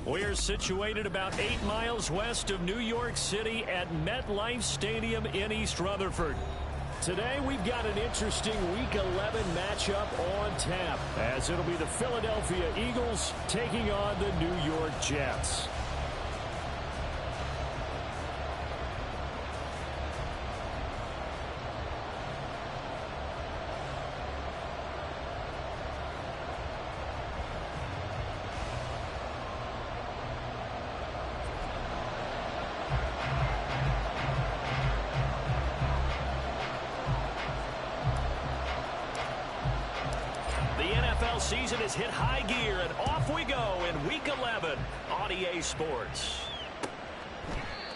We're situated about 8 miles west of New York City at MetLife Stadium in East Rutherford. Today we've got an interesting Week 11 matchup on tap, as it'll be the Philadelphia Eagles taking on the New York Jets. Season has hit high gear, and off we go in Week 11 on EA Sports.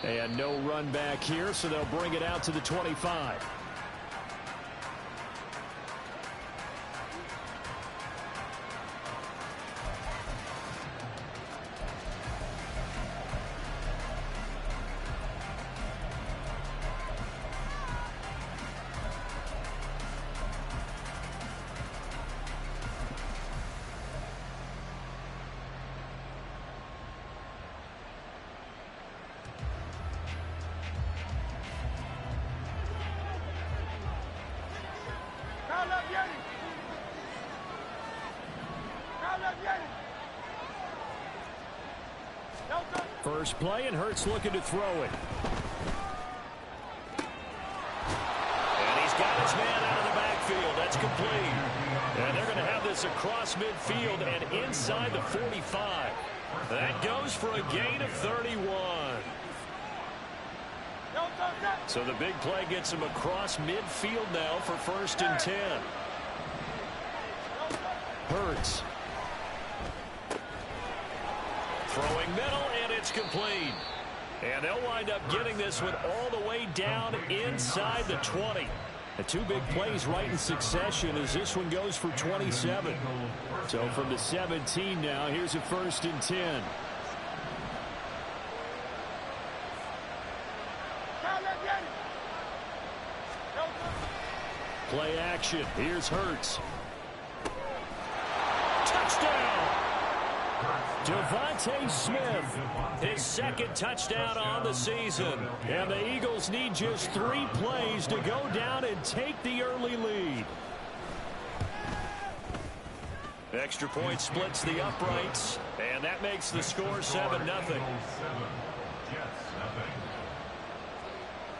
And no run back here, so they'll bring it out to the 25. First play, and Hurts looking to throw it. And he's got his man out of the backfield. That's complete. And they're going to have this across midfield and inside the 45. That goes for a gain of 31. So the big play gets him across midfield now for 1st and 10. Hurts. Throwing middle, and it's complete. And they'll wind up getting this one all the way down inside the 20. The two big plays right in succession as this one goes for 27. So from the 17 now, here's a 1st and 10. Play action. Here's Hurts. Touchdown! Devontae Smith, his 2nd touchdown on the season. And the Eagles need just 3 plays to go down and take the early lead. Extra point splits the uprights, and that makes the score 7-0.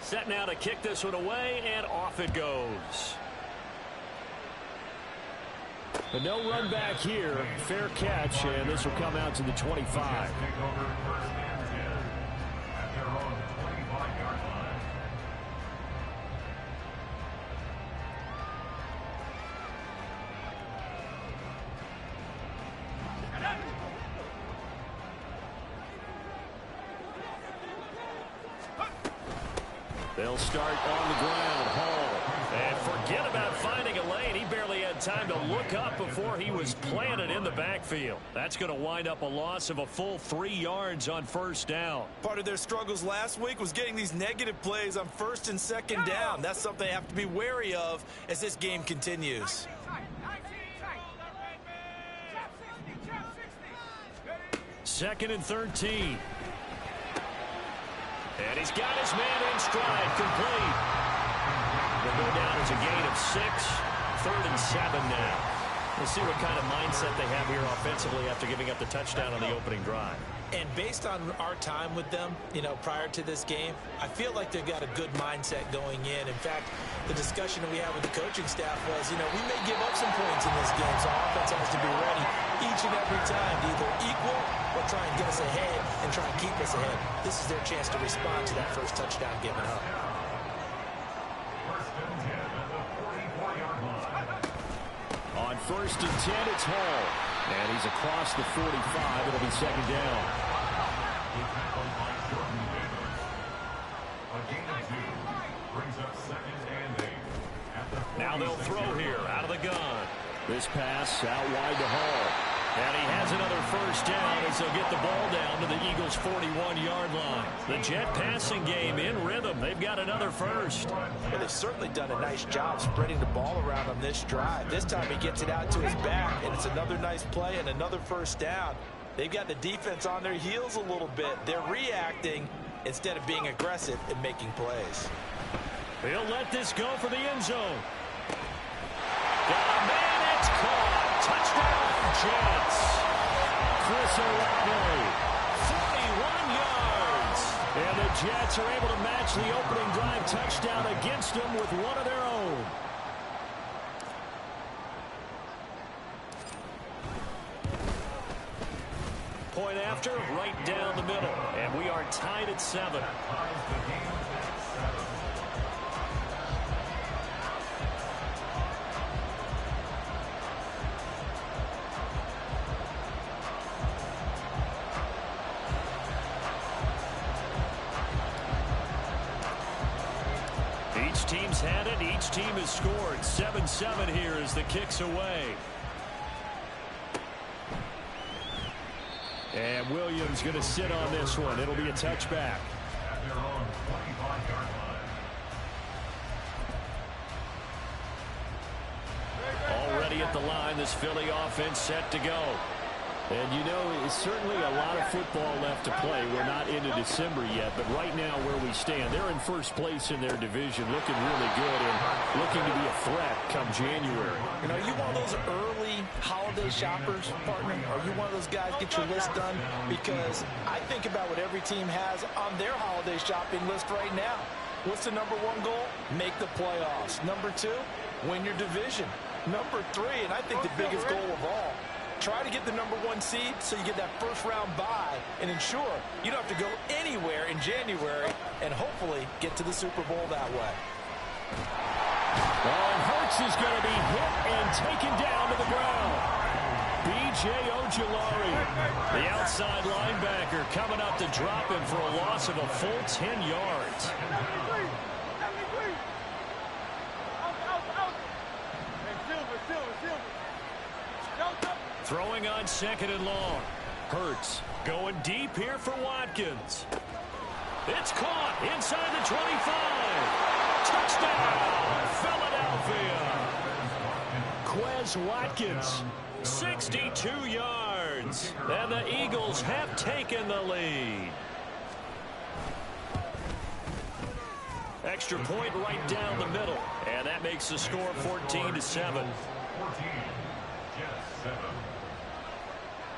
Set now to kick this one away, and off it goes. But no run back here. Fair catch, and this will come out to the 25. They'll start on the ground. Hall. And forget about finding a lane. He barely had time to look up before he was planted in the backfield. That's going to wind up a loss of a full 3 yards on 1st down. Part of their struggles last week was getting these negative plays on 1st and 2nd down. That's something they have to be wary of as this game continues. 2nd and 13. And he's got his man in stride, complete. They'll go down as a gain of 6, 3rd and 7 now. We'll see what kind of mindset they have here offensively after giving up the touchdown on the opening drive. And based on our time with them, prior to this game, I feel like they've got a good mindset going in. In fact, the discussion that we had with the coaching staff was, we may give up some points in this game, so our offense has to be ready each and every time to either equal or try and get us ahead and try and keep us ahead. This is their chance to respond to that first touchdown given up. On 1st and 10, it's Hall. And he's across the 45. It'll be 2nd down. Now they'll throw here out of the gun. This pass out wide to Hall. And he has another first down as they'll get the ball down to the Eagles' 41-yard line. The Jet passing game in rhythm. They've got another first. Well, they've certainly done a nice job spreading the ball around on this drive. This time he gets it out to his back, and it's another nice play and another first down. They've got the defense on their heels a little bit. They're reacting instead of being aggressive and making plays. He'll let this go for the end zone. Got a man, it's caught. Touchdown, Jets. Chris Olave, 41 yards. And the Jets are able to match the opening drive touchdown against them with one of their own. Point after, right down the middle. And we are tied at 7. Each team's had it. Each team has scored. 7-7 here as the kick's away. And Williams going to sit on this one. It'll be a touchback. Already at the line, this Philly offense set to go. And you know, it's certainly a lot of football left to play. We're not into December yet, but right now where we stand, they're in first place in their division, looking really good and looking to be a threat come January. You know, you one of those early holiday shoppers, partner? Are you one of those guys get your list done? Because I think about what every team has on their holiday shopping list right now. What's the number one goal? Make the playoffs. Number 2, win your division. Number 3, and I think the biggest goal of all, try to get the number 1 seed so you get that first-round bye and ensure you don't have to go anywhere in January and hopefully get to the Super Bowl that way. Well, and Hurts is going to be hit and taken down to the ground. B.J. Ojulari, the outside linebacker, coming up to drop him for a loss of a full 10 yards. Throwing on 2nd and long. Hurts going deep here for Watkins. It's caught inside the 25. Touchdown, Philadelphia. Quez Watkins, 62 yards. And the Eagles have taken the lead. Extra point right down the middle. And that makes the score 14-7.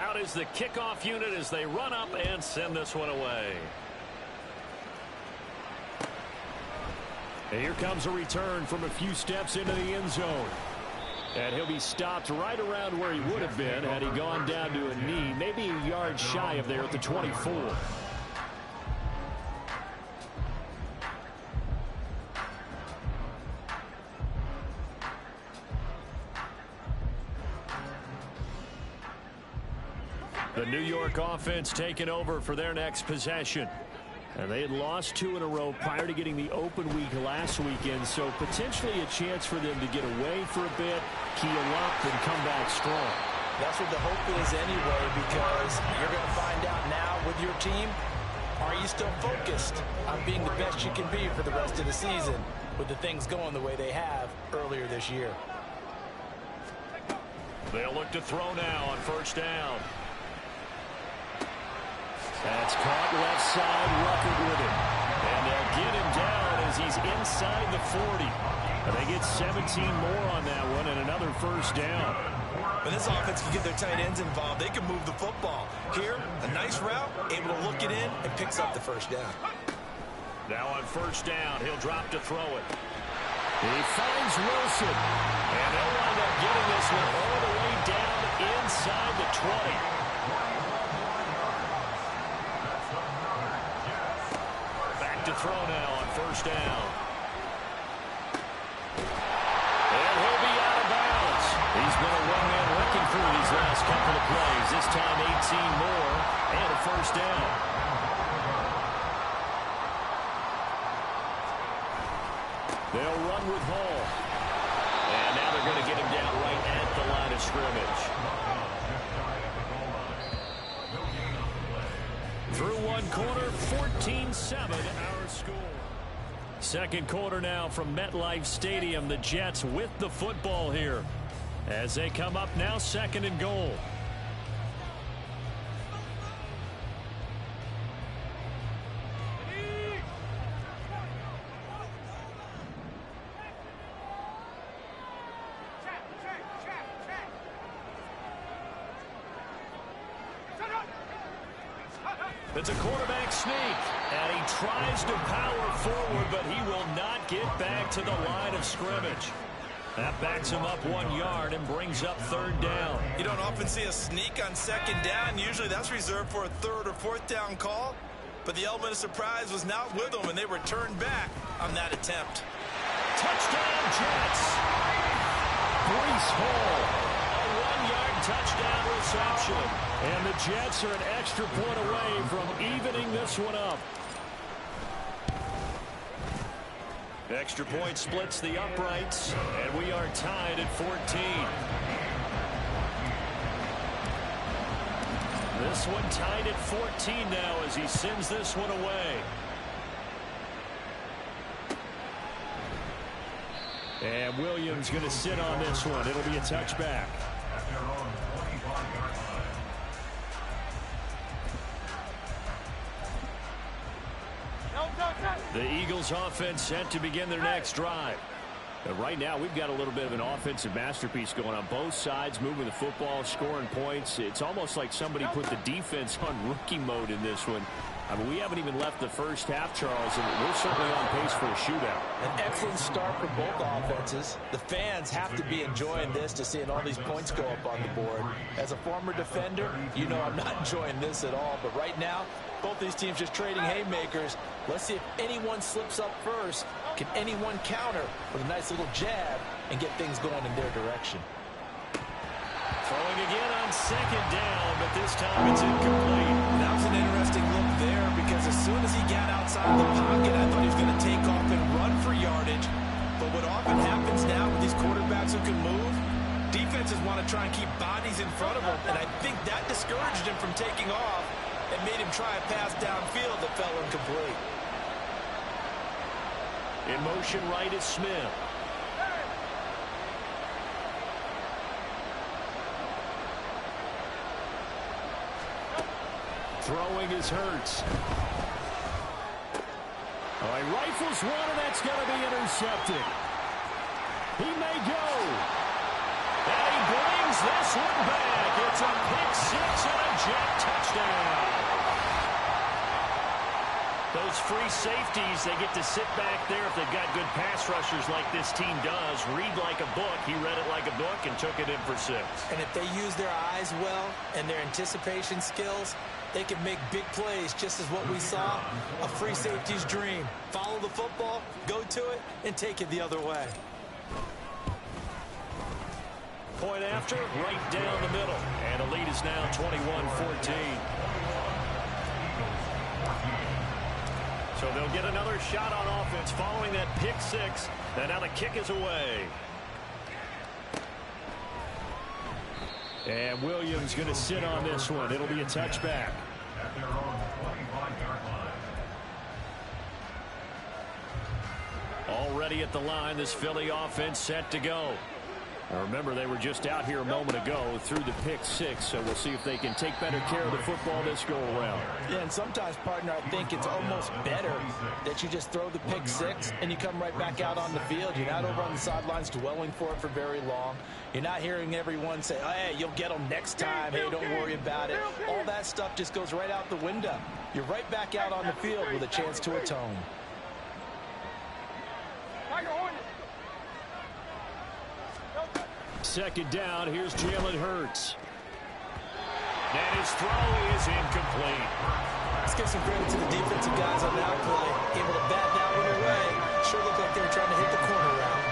Out is the kickoff unit as they run up and send this one away. And here comes a return from a few steps into the end zone. And he'll be stopped right around where he would have been had he gone down to a knee, maybe a yard shy of there at the 24. The New York offense taking over for their next possession. And they had lost 2 in a row prior to getting the open week last weekend, so potentially a chance for them to get away for a bit, keel up, and come back strong. That's what the hope is anyway, because you're going to find out now with your team, are you still focused on being the best you can be for the rest of the season with the things going the way they have earlier this year? They'll look to throw now on first down. That's caught left side, Ruckert with it. And they'll get him down as he's inside the 40. And they get 17 more on that one and another first down. When this offense can get their tight ends involved, they can move the football. Here, a nice route, able to look it in, and picks up the first down. Now on first down, he'll drop to throw it. He finds Wilson. And they'll wind up getting this one all the way down inside the 20. To throw now on first down. And he'll be out of bounds. He's been a one-man wrecking crew these last couple of plays. This time 18 more and a first down. They'll run with Hall. And now they're going to get him down right at the line of scrimmage. Through one quarter, 14-7 our score. Second quarter now from MetLife Stadium. The Jets with the football here as they come up now, second and goal. It's a quarterback sneak, and he tries to power forward, but he will not get back to the line of scrimmage. That backs him up 1 yard and brings up third down. You don't often see a sneak on second down. Usually that's reserved for a third or fourth down call. But the element of surprise was not with them, and they returned back on that attempt. Touchdown, Jets. Breece Hall. A 1-yard touchdown reception. And the Jets are an extra point away from evening this one up. Extra point splits the uprights, and we are tied at 14. This one tied at 14 now as he sends this one away. And Williams going to sit on this one. It'll be a touchback. The Eagles offense set to begin their next drive. And right now we've got a little bit of an offensive masterpiece going on both sides, moving the football, scoring points. It's almost like somebody put the defense on rookie mode in this one. I mean, we haven't even left the first half, Charles, and we're certainly on pace for a shootout. An excellent start for both offenses. The fans have to be enjoying this to seeing all these points go up on the board. As a former defender, you know I'm not enjoying this at all. But right now, both these teams just trading haymakers. Let's see if anyone slips up first. Can anyone counter with a nice little jab and get things going in their direction? Throwing again on second down, but this time it's incomplete. That was an interesting look there because as soon as he got outside the pocket, I thought he was going to take off and run for yardage. But what often happens now with these quarterbacks who can move, defenses want to try and keep bodies in front of them, and I think that discouraged him from taking off and made him try a pass downfield that fell incomplete. In motion right is Smith. Throwing is Hurts. All right, rifles one, and that's going to be intercepted. He may go. And he brings this one back. It's a pick six and a Jet touchdown. Those free safeties, they get to sit back there if they've got good pass rushers like this team does. Read like a book. He read it like a book and took it in for 6. And if they use their eyes well and their anticipation skills, they can make big plays, just as what we saw, a free safety's dream. Follow the football, go to it, and take it the other way. Point after, right down the middle. And the lead is now 21-14. So they'll get another shot on offense following that pick six. And now the kick is away. And Williams going to sit on this one. It'll be a touchback. Already at the line, this Philly offense set to go. Now remember, they were just out here a moment ago through the pick six, so we'll see if they can take better care of the football this go around. Yeah, and sometimes, partner, I think it's almost better that you just throw the pick six and you come right back out on the field. You're not over on the sidelines dwelling for it for very long. You're not hearing everyone say, hey, you'll get them next time. Hey, don't worry about it. All that stuff just goes right out the window. You're right back out on the field with a chance to atone. Second down, here's Jalen Hurts. And his throw is incomplete. Let's give some credit to the defensive guys on that play. Able to bat that one away. Sure looked like they were trying to hit the corner route.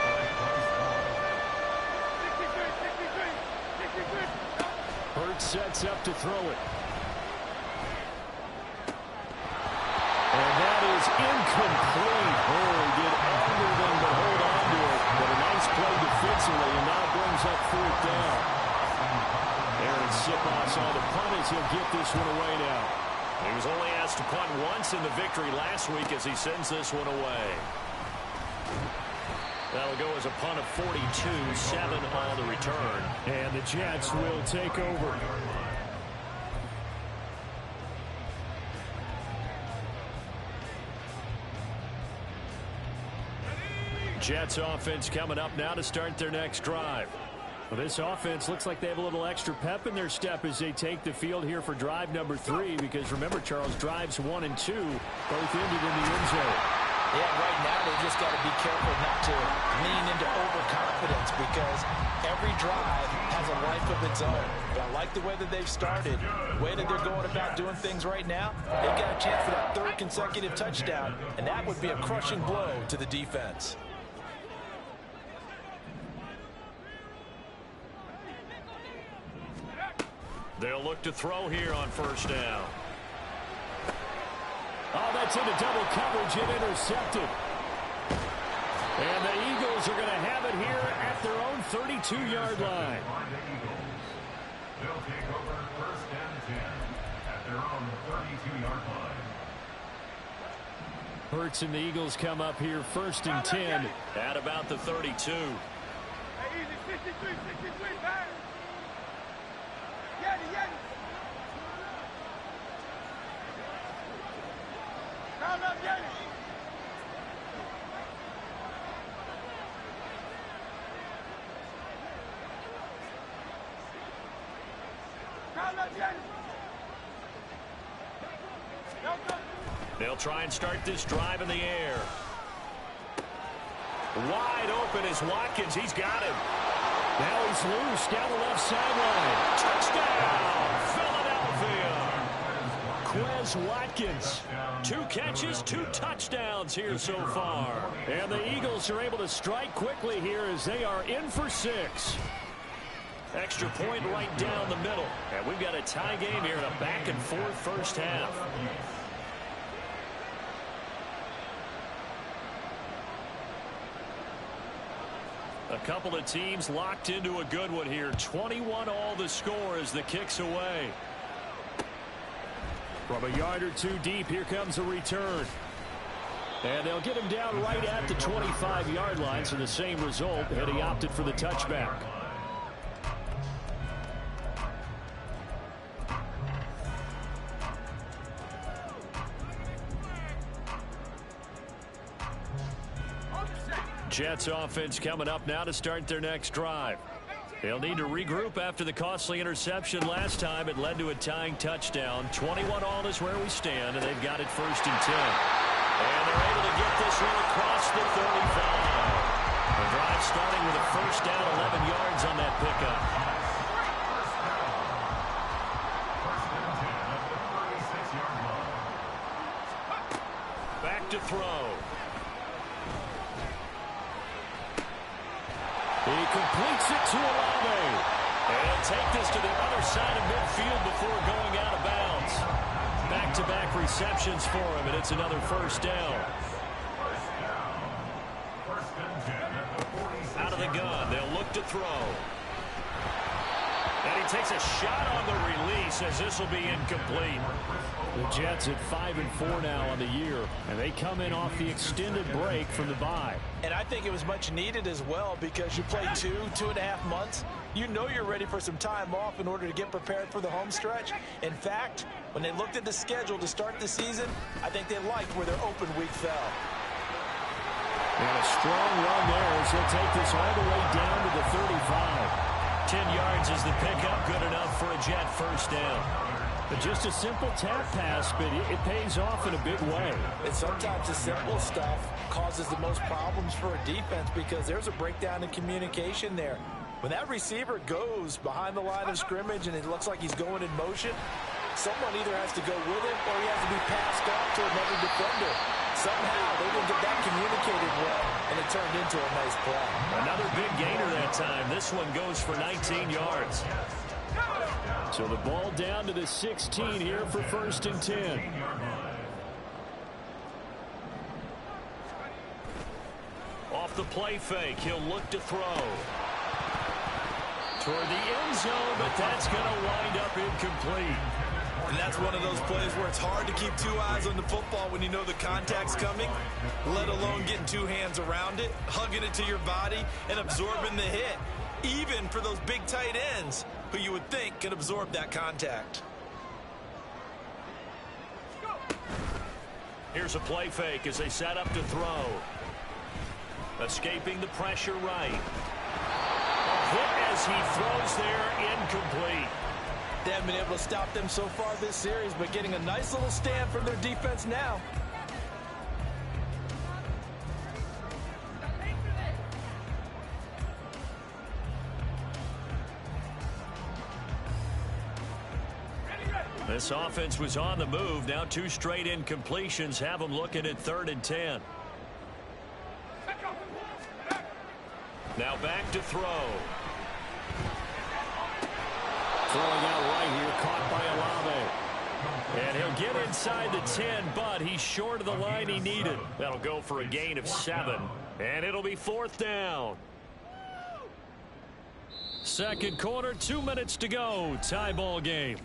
Hurts sets up to throw it. And that is incomplete. Oh, he did everything but hold on to it. But a nice play defensively, and now brings up fourth down. Aaron Siposs on the punt as he'll get this one away now. He was only asked to punt once in the victory last week as he sends this one away. That'll go as a punt of 42, 7 on the return. And the Jets will take over. Jets offense coming up now to start their next drive. Well, this offense looks like they have a little extra pep in their step as they take the field here for drive number 3, because remember, Charles, drives 1 and 2 both ended in the end zone. Yeah, right now they've just got to be careful not to lean into overconfidence, because every drive has a life of its own. But I like the way that they've started, the way that they're going about doing things right now. They've got a chance for that 3rd consecutive touchdown, and that would be a crushing blow to the defense. They'll look to throw here on first down. Oh, that's into double coverage and intercepted. And the Eagles are going to have it here at their own 32-yard line. They'll take over first and 10 at their own 32-yard line. Hurts and the Eagles come up here first and 10 at about the 32. They'll try and start this drive in the air. Wide open is Watkins. He's got him. Now he's loose down the left sideline. Touchdown, Philadelphia. Quez Watkins. 2 catches, 2 touchdowns here so far. And the Eagles are able to strike quickly here as they are in for 6. Extra point right down the middle. And we've got a tie game here in a back-and-forth first half. A couple of teams locked into a good one here. 21 all the score as the kick's away. From a yard or 2 deep, here comes a return. And they'll get him down right at the 25-yard line, so the same result, and he opted for the touchback. Jets offense coming up now to start their next drive. They'll need to regroup after the costly interception last time. It led to a tying touchdown. 21 all is where we stand, and they've got it first and 10. And they're able to get this one across the 35. The drive starting with a first down, 11 yards on that pickup. Back to throw. He completes it to Olave. And take this to the other side of midfield before going out of bounds. Back-to-back receptions for him, and it's another first down. Out of the gun, they'll look to throw. And he takes a shot on the release as this will be incomplete. The Jets at 5-4 now on the year, and they come in off the extended break from the bye. And I think it was much needed as well, because you play 2.5 months. You know you're ready for some time off in order to get prepared for the home stretch. In fact, when they looked at the schedule to start the season, I think they liked where their open week fell. And a strong run there as he'll take this all the way down to the 35. 10 yards is the pickup, good enough for a Jet first down. But just a simple tap pass, but it pays off in a big way. And sometimes the simple stuff causes the most problems for a defense, because there's a breakdown in communication there. When that receiver goes behind the line of scrimmage and it looks like he's going in motion, someone either has to go with him or he has to be passed off to another defender. Somehow they didn't get that communicated well, and it turned into a nice play. Another big gainer that time. This one goes for 19 yards. So the ball down to the 16 here for first and 10. Off the play fake, he'll look to throw. Toward the end zone, but that's going to wind up incomplete. And that's one of those plays where it's hard to keep two eyes on the football when you know the contact's coming, let alone getting two hands around it, hugging it to your body, and absorbing the hit, even for those big tight ends who you would think can absorb that contact. Here's a play fake as they set up to throw. Escaping the pressure right. A hit as he throws there, incomplete. They haven't been able to stop them so far this series, but getting a nice little stand from their defense now. This offense was on the move. Now two straight incompletions have them looking at 3rd and 10. Now back to throw. Throwing out right here, caught by Olave. And he'll get inside the 10, but he's short of the line he needed. That'll go for a gain of 7, and it'll be 4th down. Second quarter, 2 minutes to go. Tie ball game.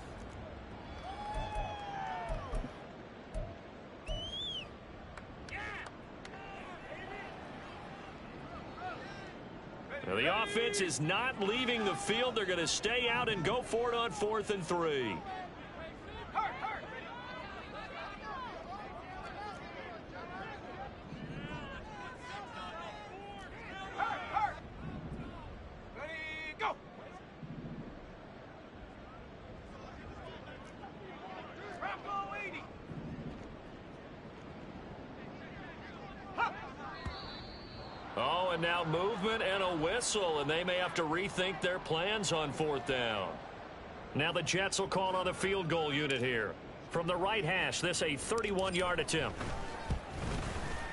Now the offense is not leaving the field. They're going to stay out and go for it on 4th and 3. Oh, and now movement and a whistle, and they may have to rethink their plans on 4th down. Now the Jets will call on the field goal unit here. From the right hash, this a 31-yard attempt.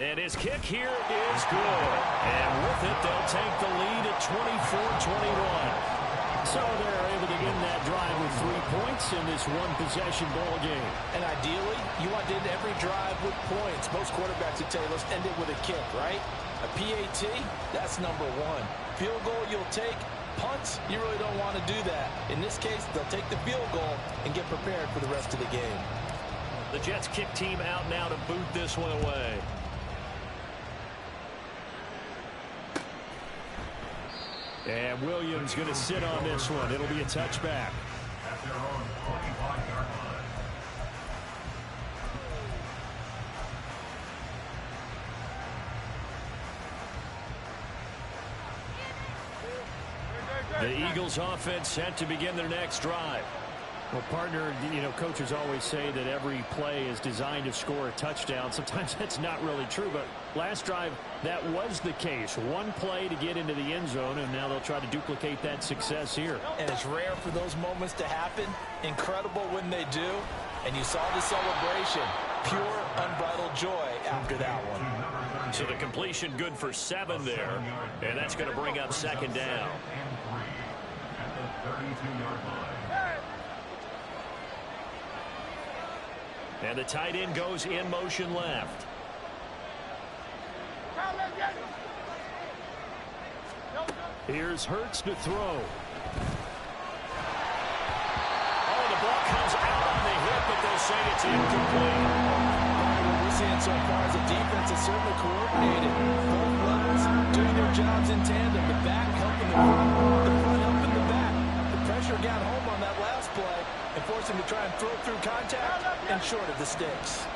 And his kick here is good. And with it, they'll take the lead at 24-21. So they're able to end that drive with 3 points in this one-possession ball game. And ideally, you want to end every drive with points. Most quarterbacks would tell you, let's end it with a kick, right? A PAT, that's number 1. Field goal you'll take. Punts, you really don't want to do that. In this case, they'll take the field goal and get prepared for the rest of the game. The Jets kick team out now to boot this one away. And Williams going to sit on this one. It'll be a touchback. At their own 25-yard line. The Eagles offense set to begin their next drive. Well, partner, you know, coaches always say that every play is designed to score a touchdown. Sometimes that's not really true, but last drive, that was the case. One play to get into the end zone, and now they'll try to duplicate that success here. And it's rare for those moments to happen. Incredible when they do. And you saw the celebration. Pure, unbridled joy after that one. So the completion good for 7 there, and that's going to bring up 2nd down. At the 32-yard line. And the tight end goes in motion left. Here's Hurts to throw. Oh, the ball comes out on the hit, but they'll say it's incomplete. What we're seeing so far is a defense that's certainly coordinated. Both levels doing their jobs in tandem. The back helping the front helping the back. The pressure got home on that last play and forced him to try and throw through contact and short of the sticks.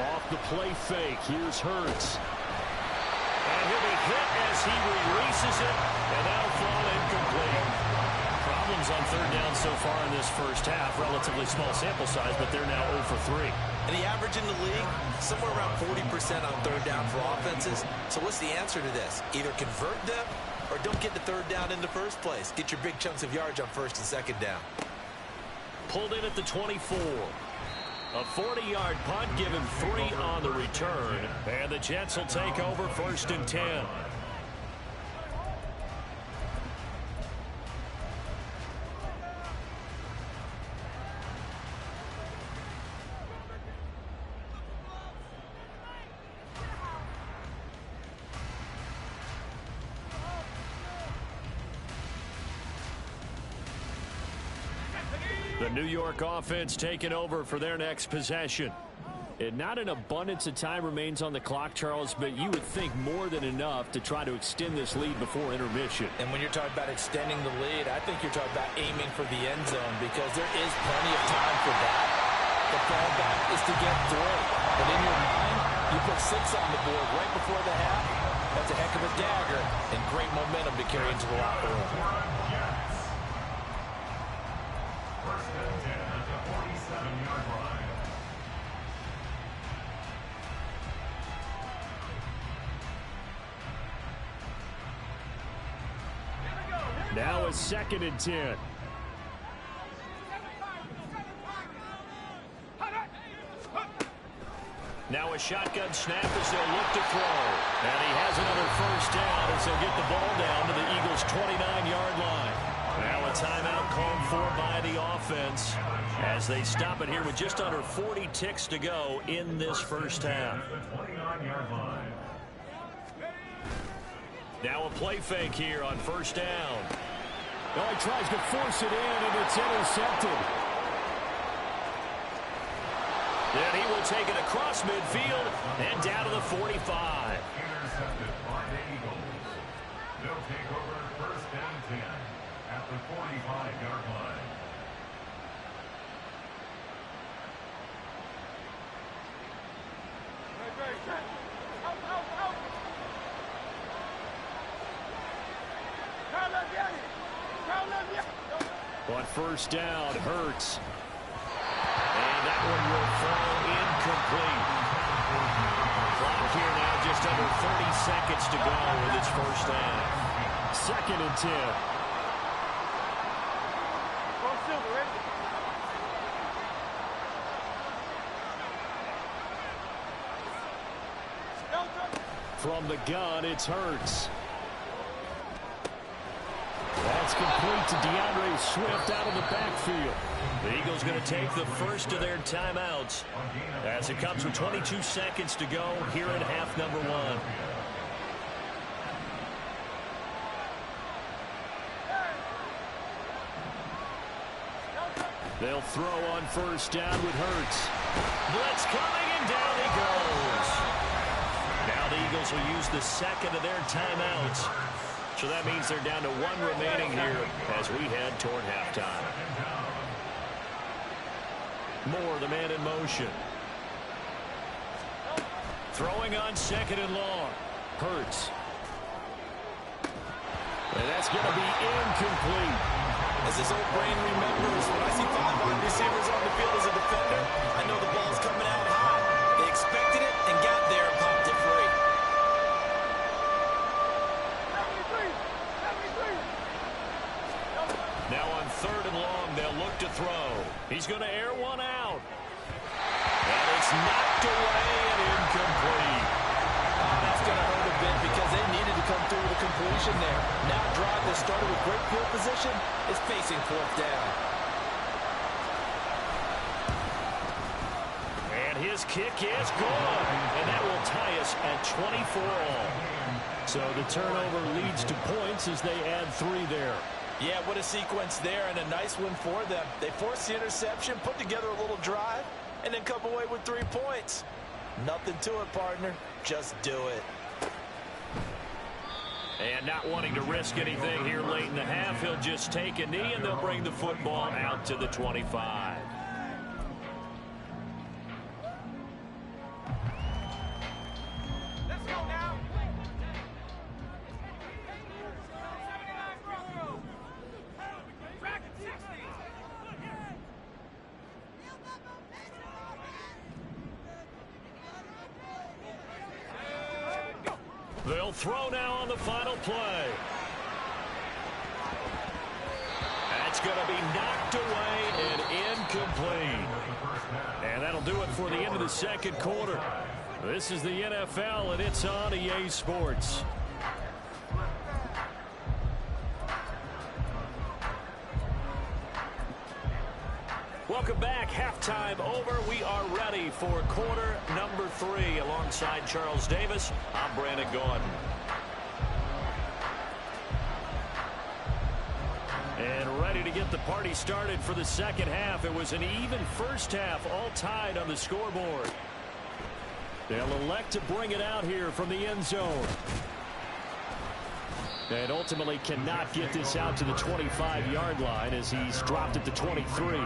Off the play fake, here's Hurts. And he'll be hit as he releases it, and that'll fall incomplete. Problems on 3rd down so far in this first half. Relatively small sample size, but they're now 0 for 3. And the average in the league, somewhere around 40% on 3rd down for offenses. So what's the answer to this? Either convert them or don't get the 3rd down in the first place. Get your big chunks of yards on 1st and 2nd down. Pulled in at the 24. A 40-yard punt, given 3 on the return. And the Jets will take over 1st and 10. The New York offense taking over for their next possession. And not an abundance of time remains on the clock, Charles, but you would think more than enough to try to extend this lead before intermission. And when you're talking about extending the lead, I think you're talking about aiming for the end zone because there is plenty of time for that. The fallback is to get 3. But in your mind, you put 6 on the board right before the half. That's a heck of a dagger and great momentum to carry into the locker room. First and 10 at the 47-yard line. Now a 2nd and 10. Now a shotgun snap as they'll look to throw. And he has another first down as they'll get the ball down to the Eagles' 29-yard line. Now a timeout called for by the offense as they stop it here with just under 40 ticks to go in this first half. Now a play fake here on first down. Oh, he tries to force it in, and it's intercepted. Then he will take it across midfield and down to the 45. Intercepted by the Eagles. They'll take over first and 10 at the 45-yard line. On first down, Hurts. And that one will fall incomplete. Clock here now just under 30 seconds to go in this first half. 2nd and 10. From the gun, it's Hurts. That's complete to DeAndre Swift out of the backfield. The Eagles going to take the first of their timeouts as it comes with 22 seconds to go here in half number 1. They'll throw on first down with Hurts. Blitz coming, and down he goes. Now the Eagles will use the second of their timeouts. So that means they're down to 1 remaining here as we head toward halftime. Moore, the man in motion. Throwing on 2nd and long. Hurts. And that's going to be incomplete. As his old brain remembers, when I see 5 wide receivers on the field as a defender, I know the ball's coming out high. They expected it and got there and popped it free. Now on 3rd and long, they'll look to throw. He's going to air one out. And it's knocked away and incomplete. That's going to hurt a bit because they needed to come through with a completion there. Now a drive that started with great field position is facing 4th down. And his kick is good. And that will tie us at 24 all. So the turnover leads to points as they add 3 there. Yeah, what a sequence there, and a nice win for them. They forced the interception, put together a little drive, and then come away with 3 points. Nothing to it, partner. Just do it. And not wanting to risk anything here late in the half, he'll just take a knee, and they'll bring the football out to the 25. Let's go now. They'll throw now on the final play. That's going to be knocked away and incomplete. And that'll do it for the end of the 2nd quarter. This is the NFL, and it's on EA Sports. Welcome back. Halftime over. We are ready for quarter number 3. Alongside Charles Davis, I'm Brandon Gordon. And ready to get the party started for the second half. It was an even first half, all tied on the scoreboard. They'll elect to bring it out here from the end zone. And ultimately cannot get this out to the 25-yard line as he's dropped it to 23.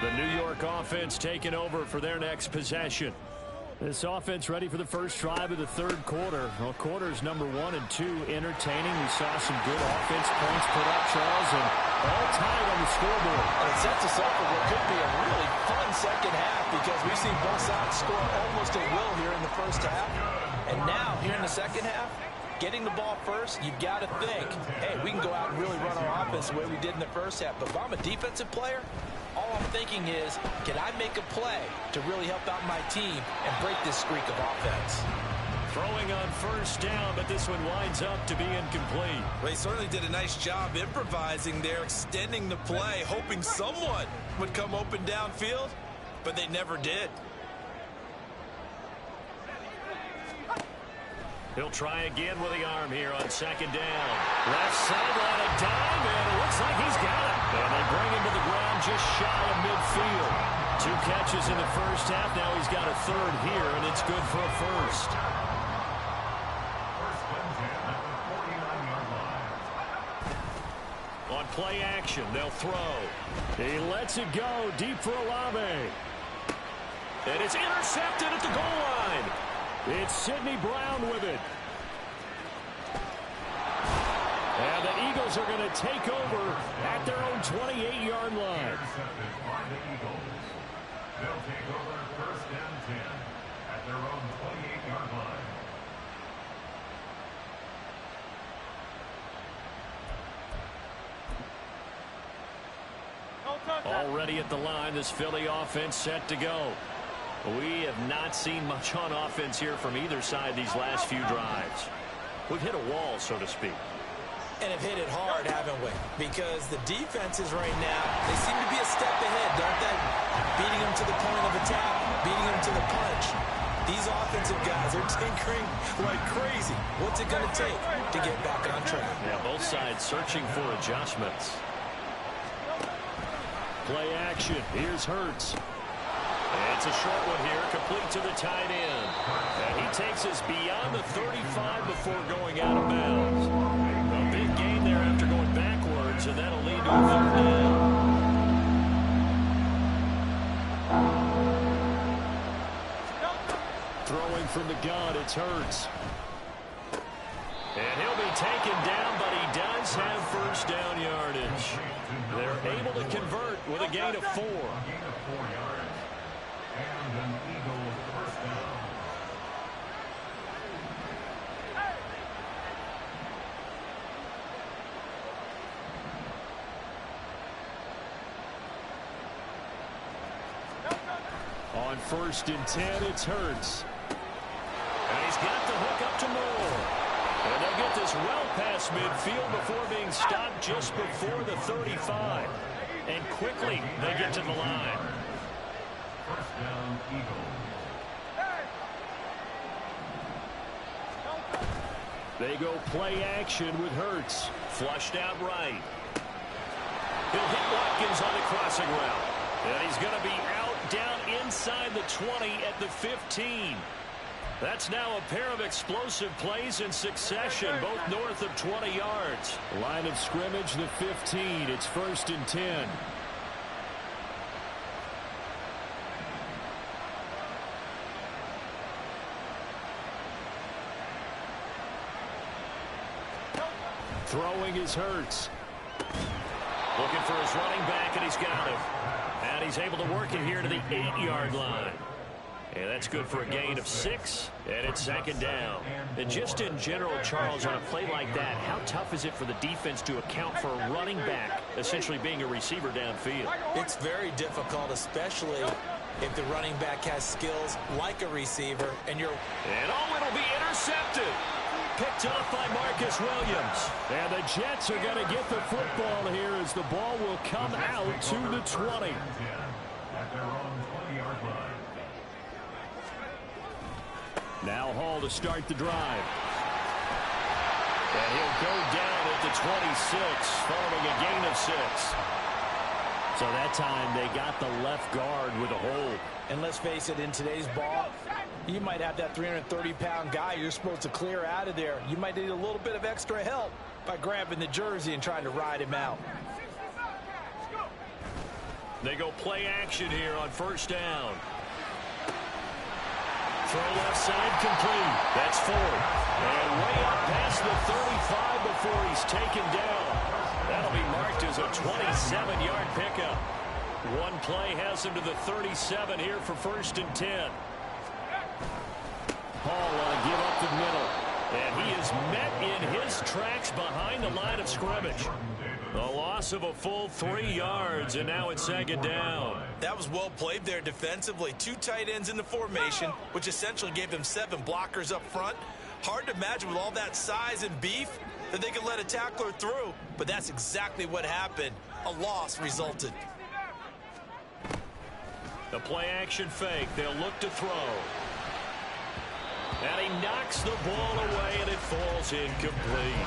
The New York offense taking over for their next possession. This offense ready for the first drive of the third quarter. Well, quarters number 1 and 2 entertaining. We saw some good offense points put up, Charles, and all tied on the scoreboard. And it sets us up for what could be a really fun second half because we've seen both sides score almost at will here in the first half. And now, here in the second half, getting the ball first, you've got to think, hey, we can go out and really run our offense the way we did in the first half. But if I'm a defensive player, all I'm thinking is, can I make a play to really help out my team and break this streak of offense? Throwing on first down, but this one winds up to be incomplete. Well, he certainly did a nice job improvising there, extending the play, hoping someone would come open downfield, but they never did. He'll try again with the arm here on second down. Left sideline, a dive, and it looks like he's got it. And they bring him to the ground just shy of midfield. 2 catches in the first half. Now he's got a third here, and it's good for a first. On play action, they'll throw. He lets it go deep for Olave. And it's intercepted at the goal line. It's Sidney Brown with it. And the Eagles are going to take over at their own 28-yard line. They'll take over first and 10 at their own 28-yard line. Already at the line, this Philly offense set to go. We have not seen much on offense here from either side these last few drives. We've hit a wall, so to speak. And have hit it hard, haven't we? Because the defenses right now, they seem to be a step ahead, don't they? Beating them to the point of attack, beating them to the punch. These offensive guys are tinkering like crazy. What's it going to take to get back on track? Yeah, both sides searching for adjustments. Play action. Here's Hurts. It's a short one here, complete to the tight end. And he takes us beyond the 35 before going out of bounds. A big gain there after going backwards, and that'll lead to a third down. Throwing from the gun, it's Hurts. And he'll be taken down, but he does have first down yardage. They're able to convert with a gain of 4. And an Eagles first down. On first and 10, it's Hurts. And he's got the hook up to Moore. And they'll get this well past midfield before being stopped just before the 35. And quickly, they get to the line. First down, Eagles. They go play action with Hurts. Flushed out right. He'll hit Watkins on the crossing route. And he's going to be out down inside the 20 at the 15. That's now a pair of explosive plays in succession, both north of 20 yards. Line of scrimmage, the 15. It's first and 10. Throwing is Hurts. Looking for his running back, and he's got him. And he's able to work it here to the 8-yard line. And that's good for a gain of 6, and it's second down. And just in general, Charles, on a play like that, how tough is it for the defense to account for a running back essentially being a receiver downfield? It's very difficult, especially if the running back has skills like a receiver, and you're... And it'll be intercepted. Picked off by Marcus Williams. And the Jets are going to get the football here as the ball will come out to the 20. At their own 20-yard line. Now Hall to start the drive. And he'll go down at the 26 following a gain of 6. So that time they got the left guard with a hold. And let's face it, in today's ball, you might have that 330-pound guy you're supposed to clear out of there. You might need a little bit of extra help by grabbing the jersey and trying to ride him out. They go play action here on first down. Throw left side complete. That's 4. And way up past the 35 before he's taken down. That'll be marked as a 27-yard pickup. One play has him to the 37 here for first and 10. Hall give up the middle. And he is met in his tracks behind the line of scrimmage. A loss of a full 3 yards, and now it's second down. That was well played there defensively. 2 tight ends in the formation, which essentially gave them 7 blockers up front. Hard to imagine with all that size and beef that they could let a tackler through, but that's exactly what happened. A loss resulted. The play action fake. They'll look to throw. And he knocks the ball away, and it falls incomplete.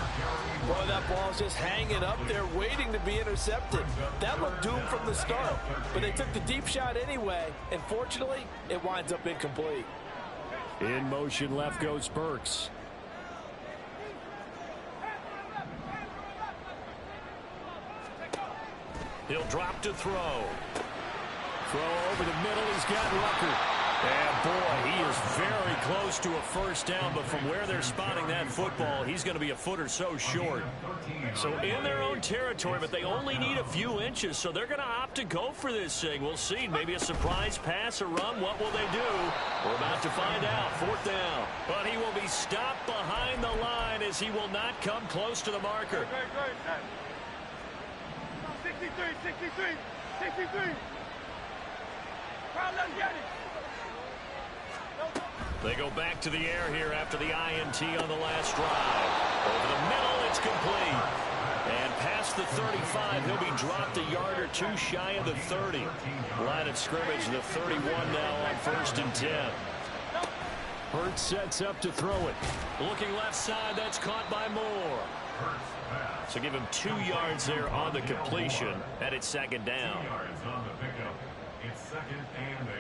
Boy, that ball's just hanging up there, waiting to be intercepted. That looked doomed from the start, but they took the deep shot anyway, and fortunately, it winds up incomplete. In motion left goes Burks. He'll drop to throw. Throw over the middle. He's got Rucker. And, boy, he is very close to a first down, but from where they're spotting that football, he's going to be a foot or so short. So in their own territory, but they only need a few inches, so they're going to opt to go for this thing. We'll see. Maybe a surprise pass or run. What will they do? We're about to find out. Fourth down. But he will be stopped behind the line as he will not come close to the marker. 63. They go back to the air here after the INT on the last drive. Over the middle, it's complete. And past the 35, he'll be dropped a yard or 2 shy of the 30. Line of scrimmage, the 31 now on first and 10. Hurts sets up to throw it. Looking left side, that's caught by Moore. So give him 2 yards there on the completion, and it's second down. 2 yards on the pickup. It's second and 8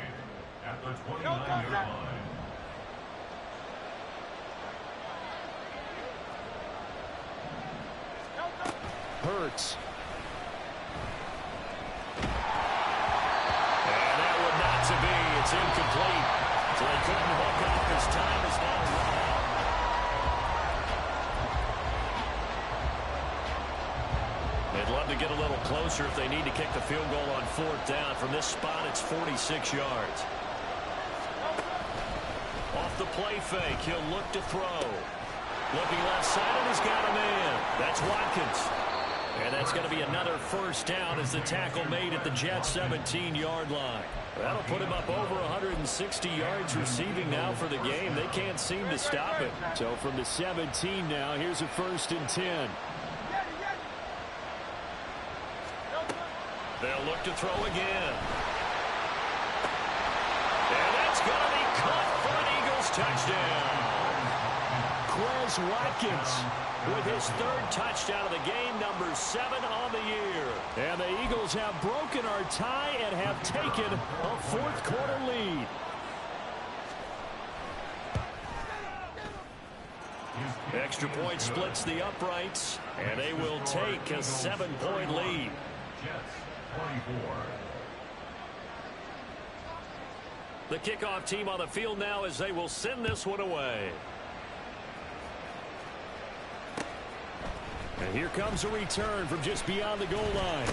at the 29-yard line. Hurts. And that would not to be. It's incomplete. So they couldn't hook up. His time is now run out. They'd love to get a little closer if they need to kick the field goal on fourth down. From this spot, it's 46 yards. Off the play fake, he'll look to throw. Looking left side, and he's got a man. That's Watkins. And that's going to be another first down as the tackle made at the Jets' 17-yard line. That'll put him up over 160 yards receiving now for the game. They can't seem to stop it. So from the 17 now, here's a first and 10. They'll look to throw again. And that's going to be caught for an Eagles touchdown. Quez Watkins with his 3rd touchdown of the game, number 7 on the year. And the Eagles have broken our tie and have taken a 4th quarter lead. Extra point splits the uprights, and they will take a 7-point lead. Jets 24. The kickoff team on the field now as they will send this one away. And here comes a return from just beyond the goal line.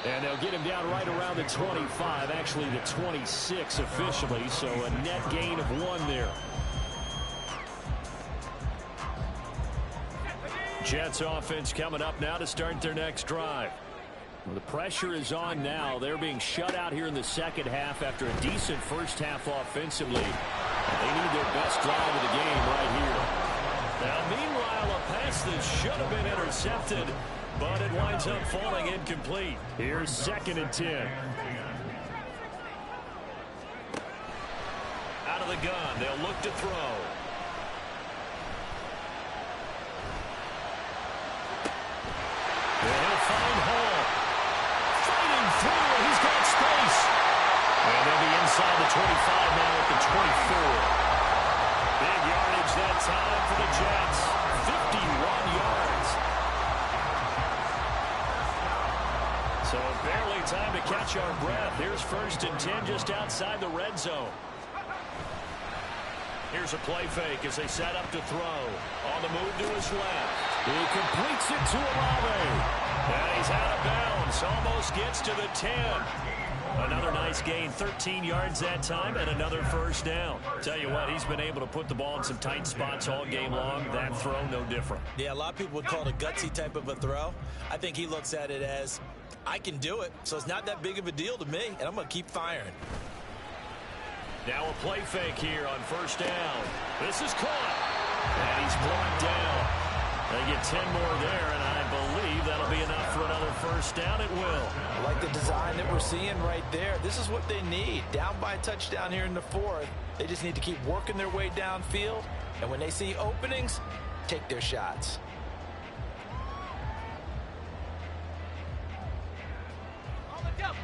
And they'll get him down right around the 25, actually the 26 officially, so a net gain of 1 there. Jets offense coming up now to start their next drive. Well, the pressure is on now. They're being shut out here in the second half after a decent first half offensively. They need their best drive of the game right here. Now, meanwhile, a pass that should have been intercepted, but it winds up falling incomplete. Here's second and 10. Out of the gun, they'll look to throw. And he'll find Hall. Fighting through, and he's got space. And they'll be inside the 25 now at the 24. Big yardage that time for the Jets. 51 yards. So barely time to catch our breath. Here's 1st and 10 just outside the red zone. Here's a play fake as they set up to throw. On the move to his left. He completes it to Olave. And he's out of bounds. Almost gets to the 10. Another nice gain, 13 yards that time, and another 1st down. Tell you what, he's been able to put the ball in some tight spots all game long. That throw, no different. Yeah, a lot of people would call it a gutsy type of a throw. I think he looks at it as, I can do it, so it's not that big of a deal to me, and I'm going to keep firing. Now a play fake here on 1st down. This is caught, and he's brought down. They get 10 more there, and I believe that'll be enough for another 1st down. It will. I like the design that we're seeing right there. This is what they need. Down by a touchdown here in the 4th. They just need to keep working their way downfield, and when they see openings, take their shots.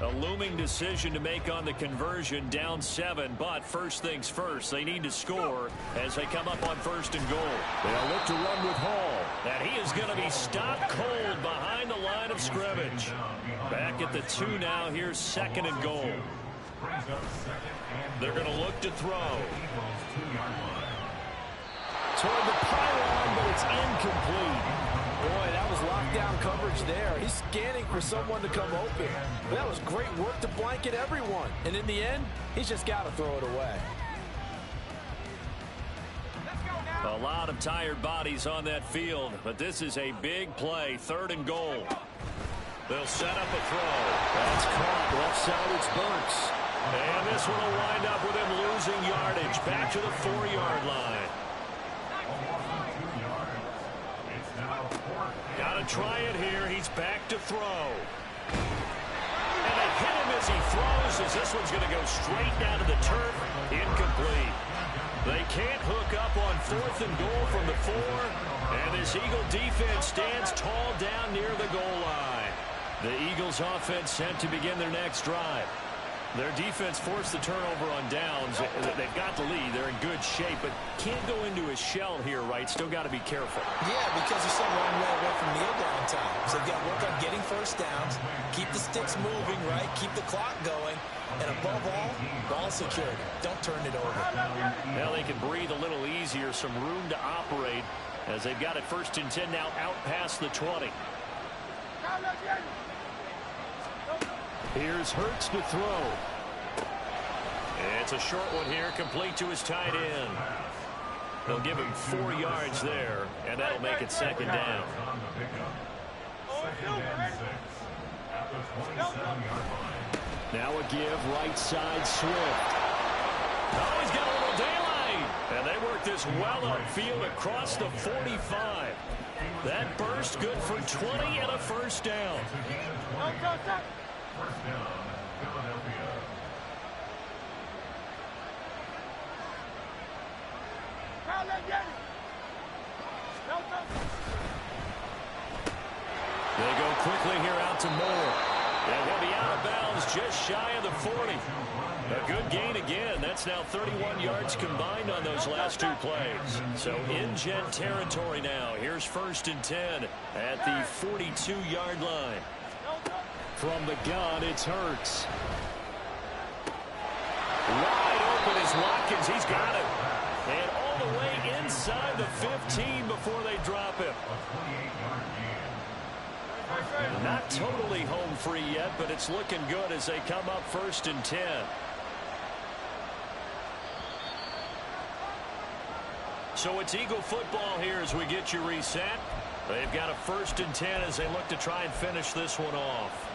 A looming decision to make on the conversion, down 7, but first things first, they need to score as they come up on 1st and goal. They'll look to run with Hall, and he is going to be stopped cold behind the line of scrimmage. Back at the 2 now, here's 2nd and goal. They're going to look to throw. Toward the pylon, but it's incomplete. Boy, that was lockdown coverage there. He's scanning for someone to come open. That was great work to blanket everyone. And in the end, he's just got to throw it away. A lot of tired bodies on that field, but this is a big play. 3rd and goal. They'll set up a throw. That's caught. Left side, it's Burks. And this one will wind up with him losing yardage. Back to the 4-yard line. Got to try it here. He's back to throw. And they hit him as he throws, as this one's going to go straight down to the turf. Incomplete. They can't hook up on 4th and goal from the 4. And this Eagle defense stands tall down near the goal line. The Eagles offense set to begin their next drive. Their defense forced the turnover on downs. They've got the lead. They're in good shape, but can't go into a shell here, right? Still got to be careful. Yeah, because they're so long way away from kneel down time. So they've got to work on getting 1st downs, keep the sticks moving, right? Keep the clock going. And above all, ball security. Don't turn it over. Now they can breathe a little easier, some room to operate as they've got it 1st and 10 now out past the 20. Here's Hurts to throw. It's a short one here, complete to his tight end. They'll give him 4 yards there, and that'll make it 2nd down. Now a give, right side, Swift. Oh, he's got a little daylight. And they work this well upfield across the 45. That burst good for 20 and a 1st down. 1st down, Philadelphia. They go quickly here out to Moore. And he'll be out of bounds just shy of the 40. A good gain again. That's now 31 yards combined on those last 2 plays. So in Jet territory now. Here's 1st and 10 at the 42-yard line. From the gun, it's Hurts. Wide open is Watkins. He's got it. And all the way inside the 15 before they drop him. Not totally home free yet, but it's looking good as they come up 1st and 10. So it's Eagle football here as we get you reset. They've got a 1st and 10 as they look to try and finish this one off.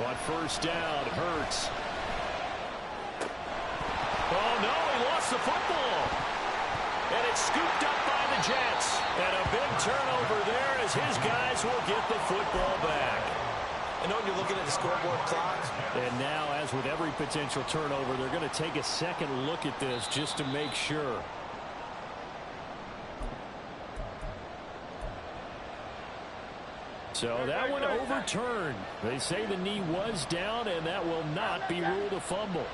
On 1st down, Hurts. Oh, no, he lost the football. And it's scooped up by the Jets. And a big turnover there as his guys will get the football back. I know when you're looking at the scoreboard clock. And now, as with every potential turnover, they're going to take a second look at this just to make sure. So that one overturned. They say the knee was down, and that will not be ruled a fumble.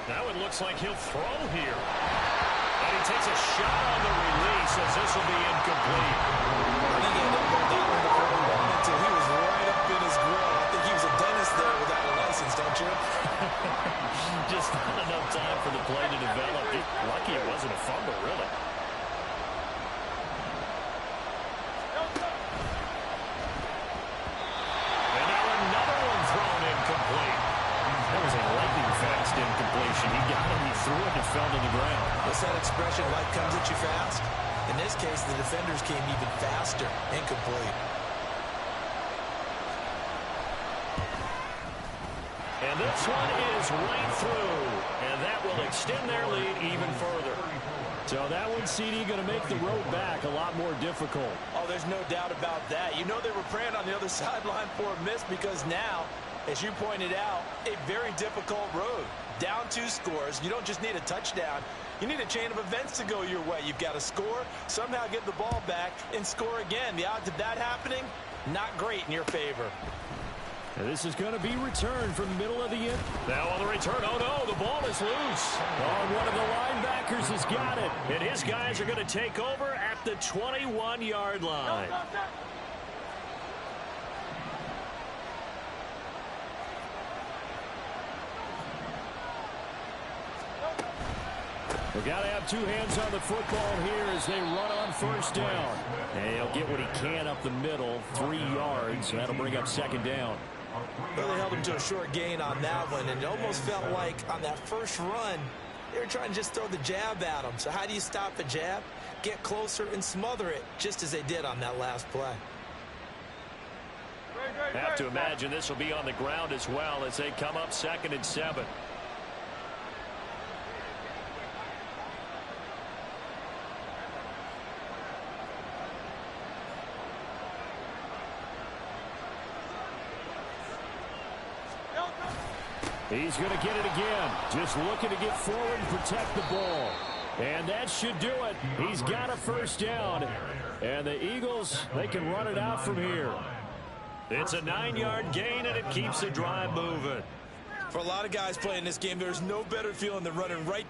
Now it looks like he'll throw here. And he takes a shot on the release as this will be incomplete. I think he ended up going that one before he wanted to. He was right up in his grill. I think he was a dentist there without a license, don't you? Just not enough time for the play to develop. Lucky it wasn't a fumble, really. And now another one thrown incomplete. That was a lightning fast incompletion. He got him, he threw it, and it fell to the ground. What's that expression, life comes at you fast? In this case, the defenders came even faster. Incomplete. And this one is right through. And that will extend their lead even further. So that one, CD, going to make the road back a lot more difficult. Oh, there's no doubt about that. You know they were praying on the other sideline for a miss because now, as you pointed out, a very difficult road. Down 2 scores. You don't just need a touchdown. You need a chain of events to go your way. You've got to score, somehow get the ball back, and score again. The odds of that happening, not great in your favor. And this is going to be returned from the middle of the end. Now on the return, oh no, the ball is loose. Oh, one of the linebackers has got it. And his guys are going to take over at the 21-yard line. They've got to have 2 hands on the football here as they run on first down. And he'll get what he can up the middle, 3 yards. That'll bring up second down. Well, they held him to a short gain on that one, and it almost felt like on that first run, they were trying to just throw the jab at him. So how do you stop a jab? Get closer and smother it, just as they did on that last play. Have to imagine this will be on the ground as well as they come up 2nd and 7. He's going to get it again. Just looking to get forward and protect the ball. And that should do it. He's got a first down. And the Eagles, they can run it out from here. It's a 9-yard gain, and it keeps the drive moving. For a lot of guys playing this game, there's no better feeling than running right